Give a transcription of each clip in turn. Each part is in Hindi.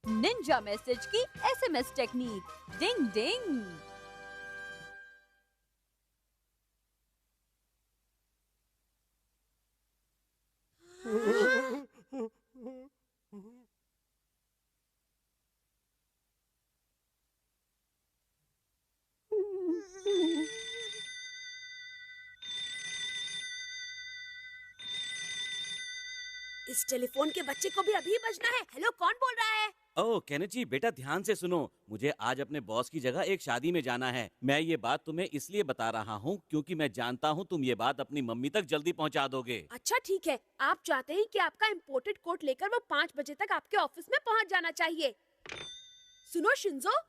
निंजा मैसेज की SMS टेक्निक। डिंग डिंग। इस टेलीफोन के बच्चे को भी अभी बजना है। हेलो, कौन बोल रहा है? ओह केनेची बेटा, ध्यान से सुनो। मुझे आज अपने बॉस की जगह एक शादी में जाना है। मैं ये बात तुम्हें इसलिए बता रहा हूँ क्योंकि मैं जानता हूँ तुम ये बात अपनी मम्मी तक जल्दी पहुँचा दोगे। अच्छा ठीक है, आप चाहते हैं कि आपका इम्पोर्टेड कोट लेकर वो 5 बजे तक आपके ऑफिस में पहुंच जाना चाहिए। सुनो शिंजो,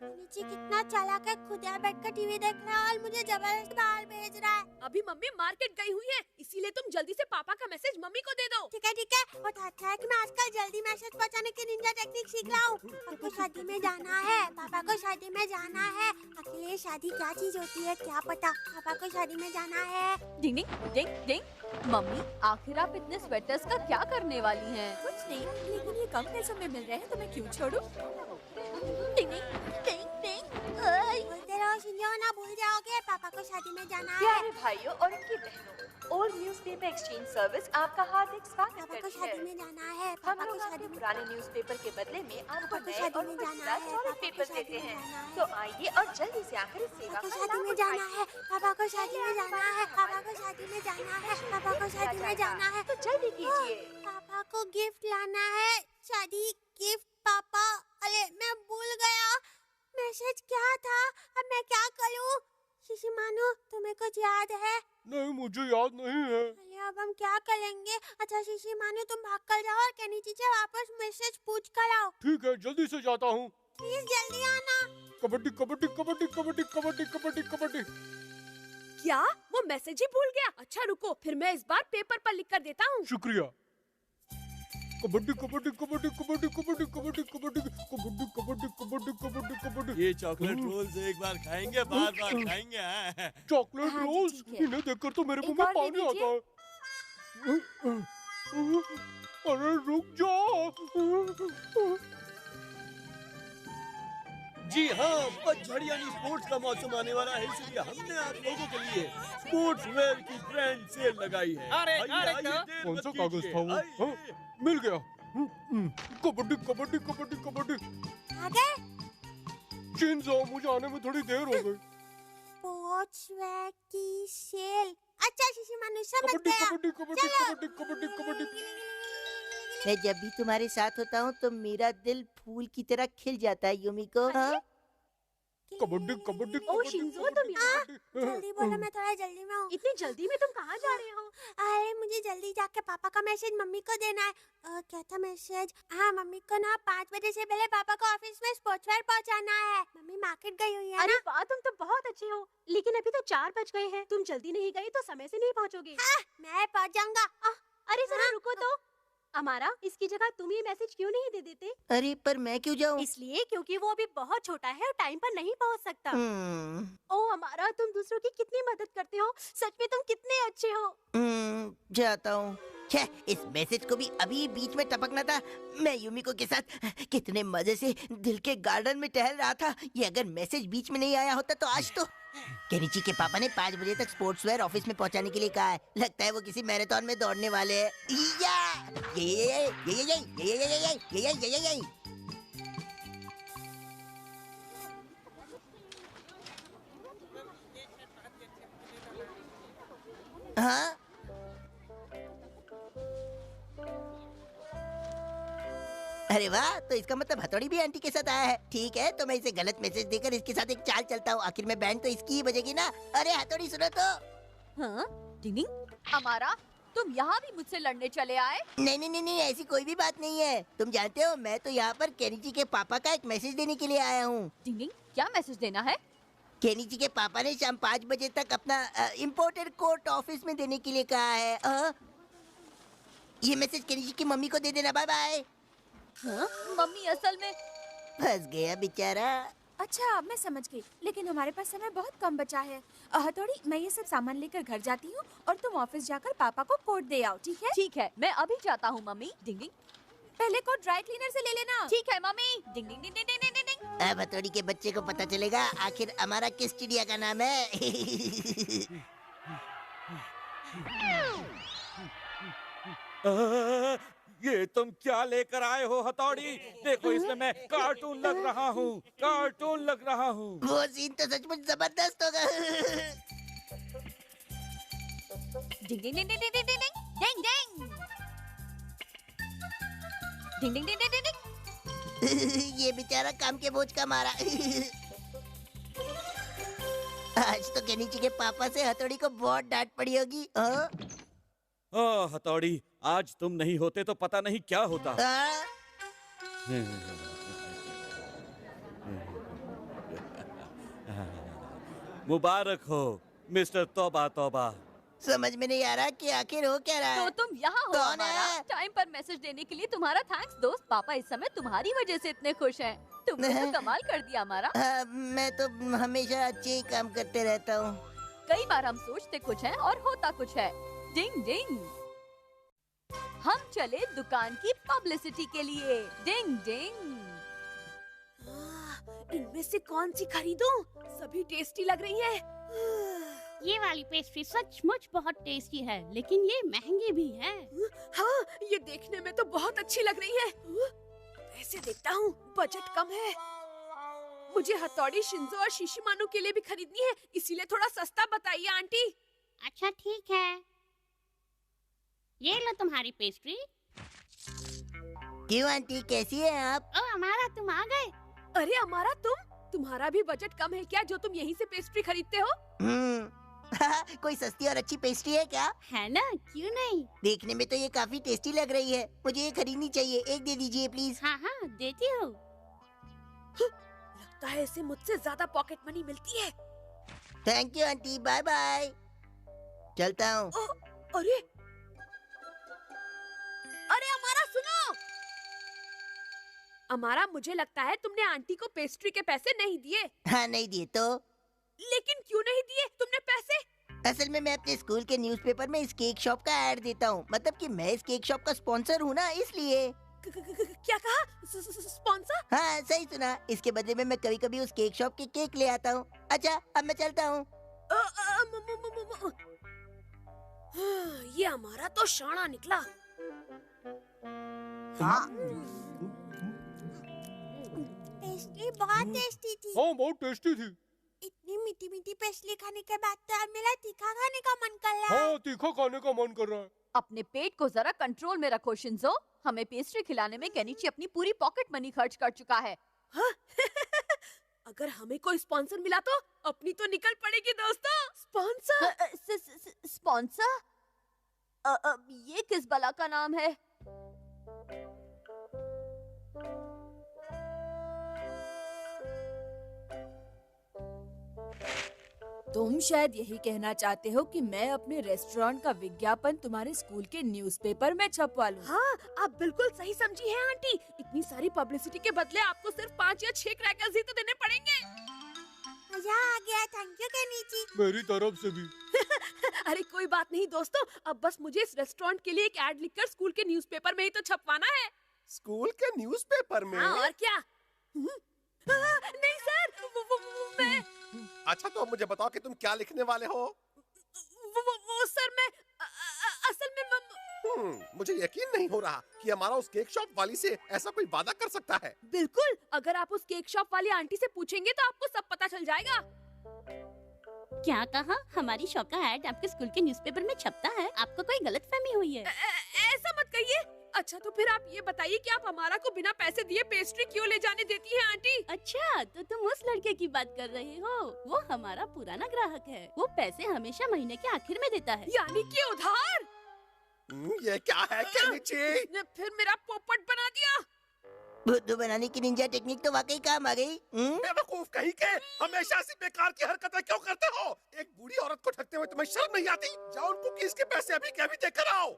नीचे कितना चालाक है, खुद यहाँ बैठकर टीवी देख रहा है और मुझे जबरदस्ती बाहर भेज रहा है। अभी मम्मी मार्केट गई हुई है, इसीलिए तुम जल्दी से पापा का मैसेज मम्मी को दे दो। ठीक है। बहुत अच्छा है कि मैं आजकल जल्दी मैसेज पहुंचाने की निंजा टेक्निक सीख रहा हूँ। पापा को शादी में जाना है, पापा को शादी में जाना है। अकेले ये शादी क्या चीज होती है क्या पता। पापा को शादी में जाना है। डिंग डिंग डिंग डिंग। मम्मी, आखिर आप इतने स्वेटर्स का क्या करने वाली हैं? कुछ नहीं, लेकिन ये कम पैसों में मिल रहे हैं तो मैं क्यों छोड़ूं? डिंग डिंग डिंग डिंग। बोलते रहो शिंजो, ना भूल जाओगे। पापा को शादी में जाना है। प्यारे भाइयों और इनकी बहनों, ओल्ड न्यूज़पेपर एक्सचेंज सर्विस आपका हार्दिक स्वागत पापा को करती शादी है। में जाना है। हम पापा को लोग शादी आपके में पुराने न्यूज़पेपर के बदले में आपको पापा को नए शादी और में मजेदार जाना है। सॉलिड पापा को पेपर शादी देते में हैं। जाना है। तो आइए और जल्दी से आकर इस सेवा पापा को का शादी लाभ में जाना उठाइए। है। पापा को शादी में जाना है। पापा को शादी में जाना है। पापा को शादी में जाना है। तो जल्दी कीजिए। पापा को गिफ्ट लाना है। शादी गिफ्ट पापा। अरे मैं भूल गया, मैसेज क्या था? अब मैं क्या करूं? शिशिमानु, तुम्हें कुछ याद है? नहीं, मुझे याद नहीं है। अरे अब हम क्या करेंगे? अच्छा शिशिमानु, तुम भाग कर जाओ और केनिची से वापस मैसेज पूछ कर आओ। ठीक है, जल्दी से जाता हूँ। प्लीज जल्दी आना। कबड्डी कबड्डी कबड्डी कबड्डी कबड्डी कबड्डी कबड्डी। क्या वो मैसेज ही भूल गया? अच्छा रुको, फिर मैं इस बार पेपर पर लिख कर देता हूँ। शुक्रिया। कबड्डी कबड्डी कबड्डी कबड्डी कबड्डी कबड्डी कबड्डी कबड्डी कबड्डी कबड्डी कबड्डी कबड्डी। ये चॉकलेट रोल्स एक बार खाएंगे, बार बार खाएंगे। हाँ। चॉकलेट हाँ जी, रोल्स, ठीक है। इन्हें देखकर तो मेरे मुंह एक में और दे पानी आता है। अरे रुक जाओ। जी हाँ, पतझड़ यानी स्पोर्ट्स का मौसम आने वाला है, इसलिए हमने आप लोगों के लिए स्पोर्ट्स वेयर की ग्रैंड सेल लगाई है। कौन सा कागज था वो? हाँ, मिल गया। कबड्डी कबड्डी कबड्डी कबड्डी। आ गए? शिंजो, मुझे आने में थोड़ी देर हो गई। स्पोर्ट्सवेयर की सेल। अच्छा शिशिमानु, समझ कबड्डी गया। कबड्डी कबड्डी कबड्डी कबड्डी कबड्डी। मैं जब भी तुम्हारे साथ होता हूँ तो मेरा दिल फूल की तरह खिल जाता है युमिको। हाँ? कबड्डी कबड्डी ओ शिंजो, तुम यहाँ? जल्दी बोलो, मैं थोड़ा जल्दी में हूँ। इतनी जल्दी में तुम कहाँ जा रहे हो? अरे मुझे जल्दी जाके पापा का मैसेज मम्मी को देना है। क्या था मैसेज? हाँ, मम्मी को ना 5 बजे से पहले पापा को ऑफिस में स्पोर्ट्सवेयर पहुंचाना है। मम्मी मार्केट गई हुई है अरे ना। वाह, तुम तो बहुत अच्छे हो, लेकिन अभी तो 4 बज गए हैं। तुम जल्दी नहीं गई तो समय से नहीं पहुँचोगे। मैं पहुंच जाऊंगा। अरे जरा रुको तो। अमारा, इसकी जगह तुम ये मैसेज क्यों नहीं दे देते? अरे पर मैं क्यों जाऊँ? इसलिए क्योंकि वो अभी बहुत छोटा है और टाइम पर नहीं पहुंच सकता। ओ अमारा, तुम दूसरों की कितनी मदद करते हो। सच में तुम कितने अच्छे हो। जाता हूँ। छे, इस मैसेज को भी अभी बीच में टपकना था। मैं युमिको के साथ कितने मजे से दिल के गार्डन में टहल रहा था। ये अगर मैसेज बीच में नहीं आया होता तो आज तो केनिची के पापा ने 5 बजे तक स्पोर्ट्सवेयर ऑफिस में पहुंचाने के लिए कहा है। लगता है वो किसी मैराथन में दौड़ने वाले हैं। ये हाँ? अरे वाह, तो इसका मतलब हथौड़ी भी आंटी के साथ आया है। ठीक है, तो मैं इसे गलत मैसेज देकर इसके साथ एक चाल चलता हूँ। आखिर में बैंड तो इसकी ही बजेगी ना। अरे हथौड़ी सुनो तो। हाँ? डिंग डिंग। अमारा, तुम यहाँ भी मुझसे लड़ने चले आए? नहीं, ऐसी कोई भी बात नहीं है। तुम जानते हो, मैं तो यहाँ पर केनिची के पापा का एक मैसेज देने के लिए आया हूँ। डिंग डिंग, क्या मैसेज देना है? केनिची के पापा ने शाम 5 बजे तक अपना इम्पोर्टेड कोट ऑफिस में देने के लिए कहा है। ये मैसेज केनिची की मम्मी को दे देना। Bye bye. हाँ? मम्मी असल में फंस गया बेचारा। अच्छा, अब मैं समझ गई, लेकिन हमारे पास समय बहुत कम बचा है। हथौड़ी, मैं ये सब सामान लेकर घर जाती हूँ और तुम ऑफिस जाकर पापा को कोट दे आओ, ठीक है? ठीक है, मैं अभी जाता हूँ मम्मी। डिंग डिंग। पहले कोट ड्राई क्लीनर से ले लेना। ठीक है मम्मी। डिंग डिंग डिंग डिंग डिंग डिंग डिंग। अब हथौड़ी के बच्चे को पता चलेगा आखिर हमारा किस चिड़िया का नाम है। ये तुम क्या लेकर आए हो हथौड़ी? देखो इसमें मैं कार्टून लग रहा हूँ, कार्टून लग रहा हूँ। वो सीन तो सचमुच जबरदस्त होगा। डिंग डिंग डिंग डिंग डिंग डिंग डिंग डिंग डिंग डिंग डिंग डिंग डिंग डिंग। ये बेचारा काम के बोझ का मारा। आज तो गनीची के पापा से हथौड़ी को बहुत डांट पड़ी होगी। हथौड़ी, आज तुम नहीं होते तो पता नहीं क्या होता। मुबारक हो मिस्टर तौबा तौबा। समझ में नहीं आ रहा कि आखिर हो क्या रहा है। तो तुम यहाँ हो कौन हमारा। है? टाइम पर मैसेज देने के लिए तुम्हारा थैंक्स दोस्त। पापा इस समय तुम्हारी वजह से इतने खुश हैं। तुमने तो कमाल कर दिया हमारा। मैं तो हमेशा अच्छे ही काम करते रहता हूँ। कई बार हम सोचते कुछ है और होता कुछ है। डिंग डिंग। हम चले दुकान की पब्लिसिटी के लिए। डिंग डिंग। इनमें से कौन सी खरीदूं? सभी टेस्टी लग रही है। ये वाली पेस्ट्री सचमुच बहुत टेस्टी है, लेकिन ये महंगी भी है। हाँ, ये देखने में तो बहुत अच्छी लग रही है। ऐसे देखता हूँ, बजट कम है। मुझे हथौड़ी, शिंजो और शिशिमानु के लिए भी खरीदनी है, इसीलिए थोड़ा सस्ता बताइए आंटी। अच्छा ठीक है, ये लो तुम्हारी पेस्ट्री। क्यों आंटी, कैसी है आप? ओ हमारा, तुम आ गए। अरे हमारा तुम्हारा भी बजट कम है क्या जो तुम यहीं से पेस्ट्री खरीदते हो? कोई सस्ती और अच्छी पेस्ट्री है क्या? है ना, क्यों नहीं। देखने में तो ये काफी टेस्टी लग रही है, मुझे ये खरीदनी चाहिए। एक दे दीजिए प्लीज। हाँ हाँ देती हूँ। लगता है इसे मुझसे ज्यादा पॉकेट मनी मिलती है। Thank you aunty, bye bye. चलता हूँ। अरे अरे हमारा सुनो। हमारा, मुझे लगता है तुमने आंटी को पेस्ट्री के पैसे नहीं दिए। हाँ नहीं दिए तो? लेकिन क्यों नहीं दिए तुमने पैसे? असल में मैं अपने स्कूल के न्यूज़पेपर में इस केक शॉप का ऐड देता हूँ। मतलब कि मैं इस केक शॉप का स्पॉन्सर हूँ ना, इसलिए। क्या कहा? स्पॉन्सर? हाँ सही सुना। इसके बदले में मैं कभी कभी उस केक शॉप के केक ले आता हूँ। अच्छा अब मैं चलता हूँ। ये हमारा तो शाना निकला। पेस्ट्री बहुत टेस्टी थी। हाँ बहुत टेस्टी थी। इतनी मीठी मीठी पेस्ट्री खाने के बाद तो अब मेरा तीखा खाने का मन कर रहा है। हाँ तीखा खाने का मन कर रहा है। अपने पेट को जरा कंट्रोल में रखो शिंजो। हमें पेस्ट्री खिलाने में केनिची अपनी पूरी पॉकेट मनी खर्च कर चुका है। हाँ? अगर हमें कोई स्पॉन्सर मिला तो अपनी तो निकल पड़ेगी दोस्तों। स्पॉन्सर? स्पॉन्सर? ये किस बला का नाम है? तुम शायद यही कहना चाहते हो कि मैं अपने रेस्टोरेंट का विज्ञापन तुम्हारे स्कूल के न्यूज़पेपर में छपवा लूं। हाँ, आप बिल्कुल सही समझी हैं आंटी। इतनी सारी पब्लिसिटी के बदले आपको सिर्फ 5 या 6 क्रैकर्स ही तो देने पड़ेंगे। मजा आ गया, थैंक यू केनिची। मेरी तरफ से भी। अरे कोई बात नहीं दोस्तों, अब बस मुझे इस रेस्टोरेंट के लिए एक ऐड लिखकर स्कूल के न्यूज़पेपर में ही तो छपवाना है। स्कूल के न्यूज़पेपर में? हाँ और क्या? नहीं सर, मैं अच्छा तो अब मुझे बताओ कि तुम क्या लिखने वाले हो? वो सर मैं असल में मुझे यकीन नहीं हो रहा कि हमारा उस केक शॉप वाली से ऐसा कोई वादा कर सकता है। बिल्कुल, अगर आप उस केक शॉप वाली आंटी से पूछेंगे तो आपको सब पता चल जाएगा। क्या कहा? हमारी शॉप का ऐड आपके स्कूल के न्यूज़पेपर में छपता है? आपको कोई गलतफहमी हुई है। ऐसा मत कहिए। अच्छा तो फिर आप ये बताइए कि आप हमारा को बिना पैसे दिए पेस्ट्री क्यों ले जाने देती हैं आंटी? अच्छा तो तुम उस लड़के की बात कर रहे हो। वो हमारा पुराना ग्राहक है। वो पैसे हमेशा महीने के आखिर में देता है। यानी कि उधार? ये क्या है केनिची? ने फिर मेरा पोपट बना दिया। बुद्धू बनाने की निंजा टेक्निक तो वाकई काम आ गई। बेवकूफ कहीं के, हमेशा ऐसी बेकार की हरकतें क्यों करते हो? एक बूढ़ी औरत को ठगते हुए तुम्हें शर्म नहीं आती? जाओ उन कुकीज के पैसे अभी के अभी देकर आओ।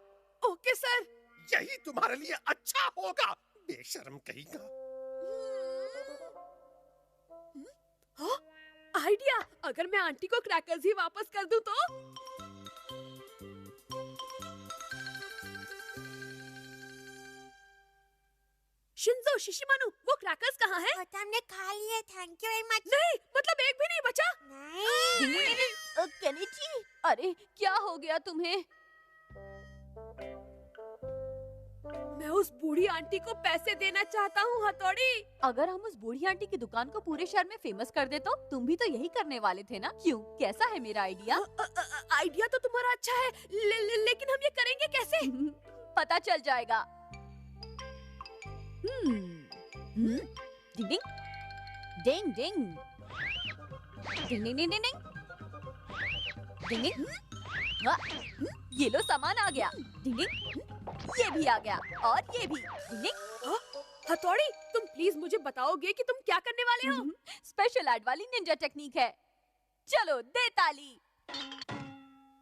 Okay sir. यही तुम्हारे लिए अच्छा होगा, बेशर्म कहीं का। आइडिया, अगर मैं आंटी को क्रैकर्स ही वापस कर दूं तो? शिंजो, शिशिमानु, वो क्रैकर्स कहाँ हैं? तो हमने खा लिए, थैंक यू वेरी मच। नहीं, मतलब एक भी नहीं बचा। नहीं। केनिची, अरे क्या हो गया तुम्हें? मैं उस बूढ़ी आंटी को पैसे देना चाहता हूँ हथौड़ी। अगर हम उस बूढ़ी आंटी की दुकान को पूरे शहर में फेमस कर दे तो तुम भी तो यही करने वाले थे ना? क्यों, कैसा है मेरा आइडिया? आइडिया तो तुम्हारा अच्छा है, लेकिन हम ये करेंगे कैसे? पता चल जाएगा। डिंग डिंग डिंग डिंग डिंग डिंग डिंग डिंग डिंग डिंग। हाँ, ये लो सामान आ गया। डिंग डिंग, ये भी आ गया और ये भी। डिंग डिंग। हथौड़ी, तुम प्लीज मुझे बताओगे कि तुम क्या करने वाले हो? स्पेशल ऐड वाली निंजा टेक्निक है। चलो दे ताली।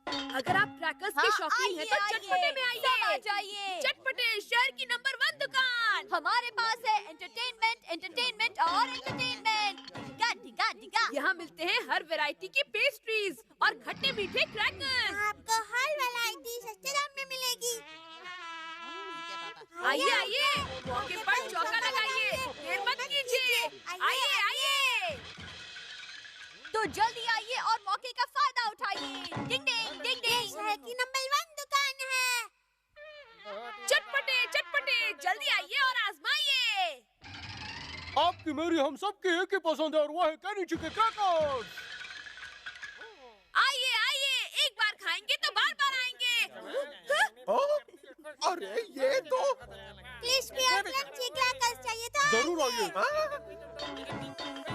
अगर आप क्रैकर्स के शौकीन हैं तो चटपटे में आइए। चटपटे, शहर की नंबर 1 दुकान। हमारे पास है एंटरटेनमेंट, एंटरटेनमेंट और एंटरटेनमेंट। डिगा डिगा डिगा। यहाँ मिलते हैं हर वैरायटी की पेस्ट्रीज और खट्टे मीठे क्रैकर्स। आपको हर वैरायटी सस्ते दाम में मिलेगी। आइए आइए, मौके पर चौका लगाइए, देर मत कीजिए। आइए आइए। तो जल्दी आइए और मौके का फायदा उठाइए। डिंग डिंग डिंग डिंग। शहर की नंबर 1 दुकान है। चटपटे चटपटे, जल्दी आइए और आजमाइए। आपकी मेरी हम सबकी एक ही पसंद है और वो है केनिची के क्रैकर्स। आइए आइए, एक बार खाएंगे तो बार बार आएंगे। अरे ये तो क्रिस्पी और क्रंची क्रैकर्स चाहिए था। जरूर आइए।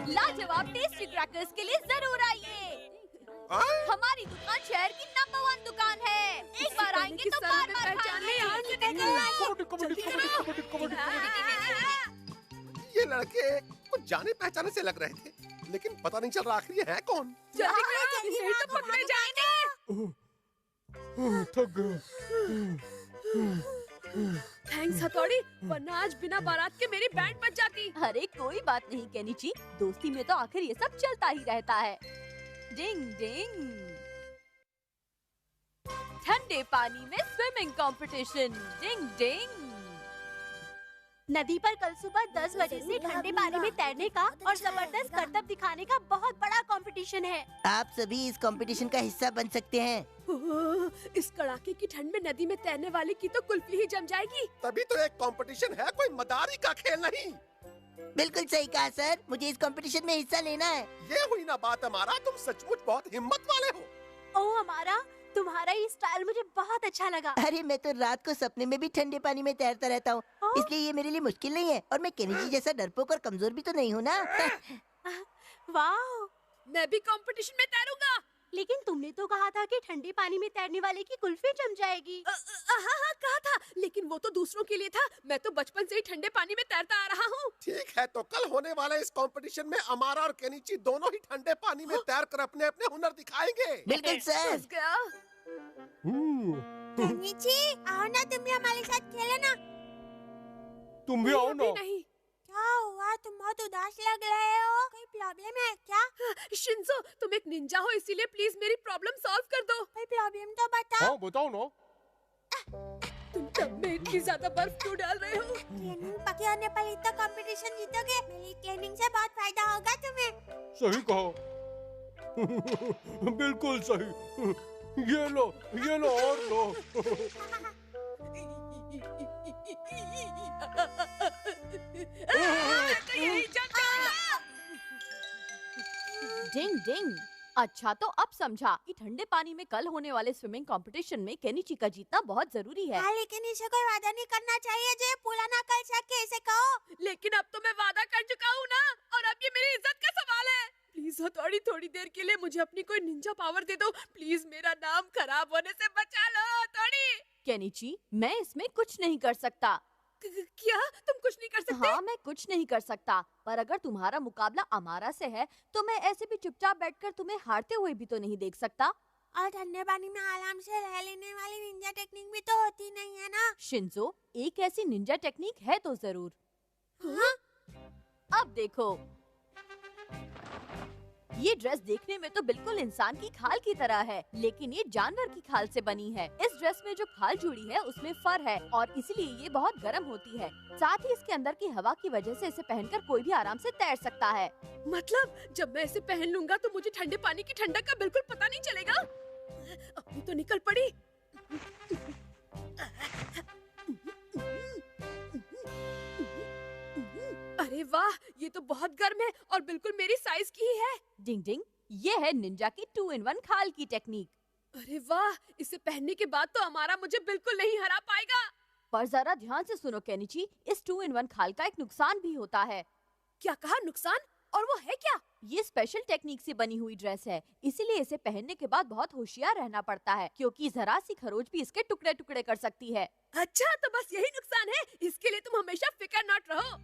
लाजवाब टेस्टी क्रैकर्स के लिए जरूर आइए। हमारी दुकान शहर की नंबर 1 दुकान है। एक बार आएंगे तो बार बार खाएंगे। कबड्डी कबड्डी कबड्डी कबड्डी ये लड़के कुछ जाने पहचाने से लग रहे थे, लेकिन पता नहीं चल रहा आखिर ये है कौन। जल्दी करो, नहीं तो पकड़े जाएंगे। थक गया। थैंक्स हथौड़ी, वरना आज बिना बारात के मेरी बैंड बज जाती। अरे कोई बात नहीं केनिची, दोस्ती में तो आखिर ये सब चलता ही रहता है। डिंग डिंग। ठंडे पानी में स्विमिंग कंपटीशन। डिंग डिंग। नदी पर कल सुबह 10 बजे से ठंडे पानी में तैरने का और जबरदस्त करतब दिखाने का बहुत बड़ा कंपटीशन है। आप सभी इस कंपटीशन का हिस्सा बन सकते हैं। इस कड़ाके की ठंड में नदी में तैरने वाले की तो कुल्फी ही जम जाएगी। तभी तो एक कंपटीशन है, कोई मदारी का खेल नहीं। बिल्कुल सही कहा सर, मुझे इस कंपटीशन में हिस्सा लेना है। ये हुई ना बात हमारा, तुम सचमुच बहुत हिम्मत वाले हो। ओ हमारा, तुम्हारा ये स्टाइल मुझे बहुत अच्छा लगा। अरे मैं तो रात को सपने में भी ठंडे पानी में तैरता रहता हूँ, इसलिए ये मेरे लिए मुश्किल नहीं है। और मैं केनिची जैसा डरपोक और कमजोर भी तो नहीं हूँ ना। वाह, मैं भी कंपटीशन में तैरूंगा। लेकिन तुमने तो कहा था कि ठंडे पानी में तैरने वाले की कुल्फी जम जाएगी। हाँ कहा था, लेकिन वो तो दूसरों के लिए था। मैं तो बचपन से ही ठंडे पानी में तैरता आ रहा हूँ। ठीक है, तो कल होने वाले इस कंपटीशन में अमारा और केनिची दोनों ही ठंडे पानी में तैरकर अपने अपने हुनर दिखाएंगे। बिल्कुल सर। फंस गया। केनिची, आओ ना, तुम भी हमारे साथ खेलो ना। तुम भी आओ ना। नहीं। क्या हुआ, तुम बहुत उदास लग रहे हो? कोई प्रॉब्लम है क्या? शिंजो, तुम एक निंजा हो, इसीलिए प्लीज मेरी प्रॉब्लम सॉल्व कर दो। कोई प्रॉब्लम तो बताओ। हाँ बताओ ना। तुम टब में इतनी ज्यादा बर्फ क्यों डाल रहे हो? ट्रेनिंग पक्की होने पर ही तो कंपटीशन जीतोगे। मेरी ट्रेनिंग से बहुत फायदा होगा तुम्हें। सही कहा। बिल्कुल सही। ये लो और लो। डिंग डिंग। अच्छा तो अब समझा कि ठंडे पानी में कल होने वाले स्विमिंग कंपटीशन में केनिची का जीतना बहुत जरूरी है। हाँ, लेकिन इसे कोई वादा नहीं करना चाहिए जो ये पूरा ना कर सके, इसे कहो। लेकिन अब तो मैं वादा कर चुका हूँ ना, और अब ये मेरी इज्जत का सवाल है। प्लीज हथौड़ी, थोड़ी देर के लिए मुझे अपनी कोई निंजा पावर दे दो। प्लीज मेरा नाम खराब होने से बचा लो हथौड़ी। केनिची, मैं इसमें कुछ नहीं कर सकता। क्या तुम कुछ नहीं कर सकते? हाँ, मैं कुछ नहीं कर सकता, पर अगर तुम्हारा मुकाबला अमारा से है तो मैं ऐसे भी चुपचाप बैठकर तुम्हें हारते हुए भी तो नहीं देख सकता। और ठंडे पानी में आराम से रह लेने वाली निंजा टेक्निक भी तो होती नहीं है ना। शिंजो, एक ऐसी निंजा टेक्निक है तो जरूर। हाँ? अब देखो। ये ड्रेस देखने में तो बिल्कुल इंसान की खाल की तरह है, लेकिन ये जानवर की खाल से बनी है। इस ड्रेस में जो खाल जुड़ी है उसमें फर है और इसलिए ये बहुत गर्म होती है। साथ ही इसके अंदर की हवा की वजह से इसे पहनकर कोई भी आराम से तैर सकता है। मतलब जब मैं इसे पहन लूंगा तो मुझे ठंडे पानी की ठंडक का बिल्कुल पता नहीं चलेगा। अपनी तो निकल पड़ी। अरे वाह, ये तो बहुत गर्म है और बिल्कुल मेरी साइज की ही है। डिंग डिंग, ये है निंजा की 2 in 1 खाल की टेक्निक। अरे वाह, इसे पहनने के बाद तो हमारा मुझे बिल्कुल नहीं हरा पाएगा। पर जरा ध्यान से सुनो केनिची, इस 2 in 1 खाल का एक नुकसान भी होता है। क्या कहा, नुकसान? और वो है क्या? ये स्पेशल टेक्निक से बनी हुई ड्रेस है, इसीलिए इसे पहनने के बाद बहुत होशियार रहना पड़ता है, क्योंकि जरा सी खरोच भी इसके टुकड़े टुकड़े कर सकती है। अच्छा, तो बस यही नुकसान है। इसके लिए तुम हमेशा फिकर नॉट रहो।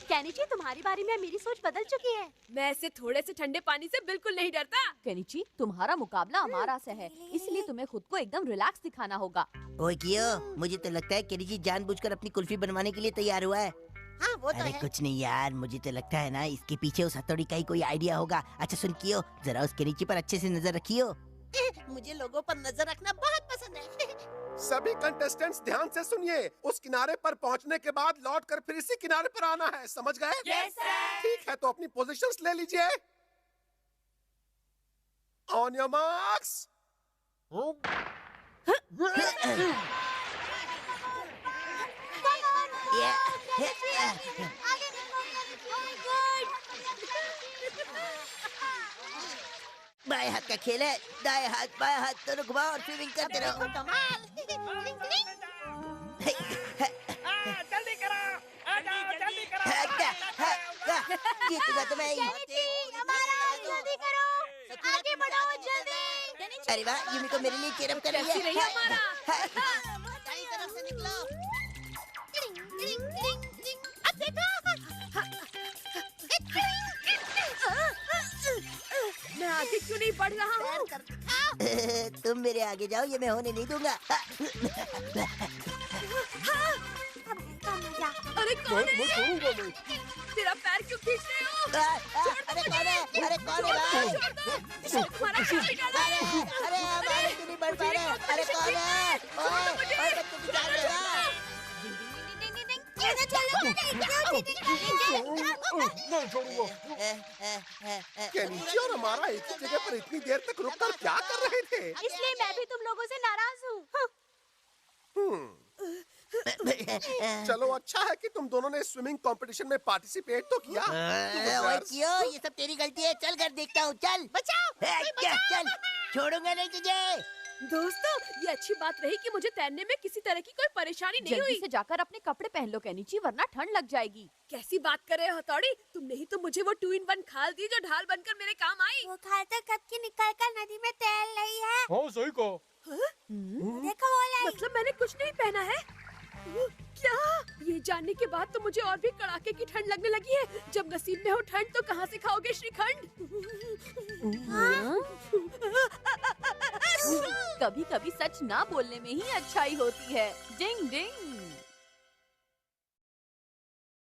केनिची, तुम्हारी बारे में मेरी सोच बदल चुकी है। मैं ऐसे थोड़े से ठंडे पानी से बिल्कुल नहीं डरता। केनिची, तुम्हारा मुकाबला अमारा से है, इसलिए तुम्हें खुद को एकदम रिलैक्स दिखाना होगा। ओए कियो, मुझे तो लगता है केनिची जानबूझकर अपनी कुल्फी बनवाने के लिए तैयार हुआ है। हाँ वो तो अरे है। कुछ नहीं यार, मुझे तो लगता है ना इसके पीछे उस हथौड़ी का ही कोई आइडिया होगा। अच्छा सुन कियो, जरा उस केनिची पर अच्छे से नजर रखियो। मुझे लोगों पर नजर रखना बहुत पसंद है। सभी कंटेस्टेंट्स ध्यान से सुनिए। उस किनारे पर पहुंचने के बाद लौट कर फिर इसी किनारे पर आना है, समझ गए? Yes, sir. ठीक है, तो अपनी पोजीशंस ले लीजिए। On your marks. बाएं हाथ का खेल है, दाएं हाथ बाएं हाथ दोनों घुमाओ और स्विमिंग करते रहो। जल्दी करो, आ जाओ, जल्दी करो। जीतूंगा तो मैं ही। जल्दी करो, आगे बढ़ाओ जल्दी। अरे वाह, यूमी को मेरे लिए चीयर अप कर कैसी रही हमारा? दाईं तरफ से निकलो। अब देखो। मैं आगे क्यों नहीं बढ़ रहा हूँ? तुम मेरे आगे जाओ, ये मैं होने नहीं दूंगा। अरे कौन है? तेरा पैर क्यों खींच रहे हो? अरे कौन है? अरे कौन है भाई? छोड़ दो। तुम्हारा हाथ निकालो। अरे हम आगे क्यों नहीं बढ़ पा रहे? अरे कौन है? ओए बच्चों की जान लेगा। नहीं छोड़ूंगा। केनिची और हमारा एक ही जगह पर इतनी देर तक रुककर क्या कर रहे थे? इसलिए मैं भी तुम लोगों से नाराज हूँ। चलो, अच्छा है कि तुम दोनों ने स्विमिंग कंपटीशन में पार्टिसिपेट तो किया। ओए क्यों? ये सब तेरी गलती है। चल कर देखता हूँ। चल बचाओ। चल, छोड़ूंगा नहीं तुझे। दोस्तों, ये अच्छी बात रही कि मुझे तैरने में किसी तरह की कोई परेशानी नहीं जल्दी हुई। से जाकर अपने कपड़े पहन लो केनिची, वरना ठंड लग जाएगी। कैसी बात कर रहे हो हथौड़ी? तुमने ही तो मुझे वो 2 in 1 खाल दी जो ढाल बनकर मेरे काम आई। वो खाल तो कब की निकल कर नदी में तैर रही है। हाँ सही कहा। देखो वो लाई। मतलब मैंने कुछ नहीं पहना है? क्या? ये जानने के बाद तो मुझे और भी कड़ाके की ठंड लगने लगी है। जब नसीब में हो ठंड तो कहाँ से खाओगे श्रीखंड? कभी कभी सच ना बोलने में ही अच्छाई होती है। डिंग डिंग।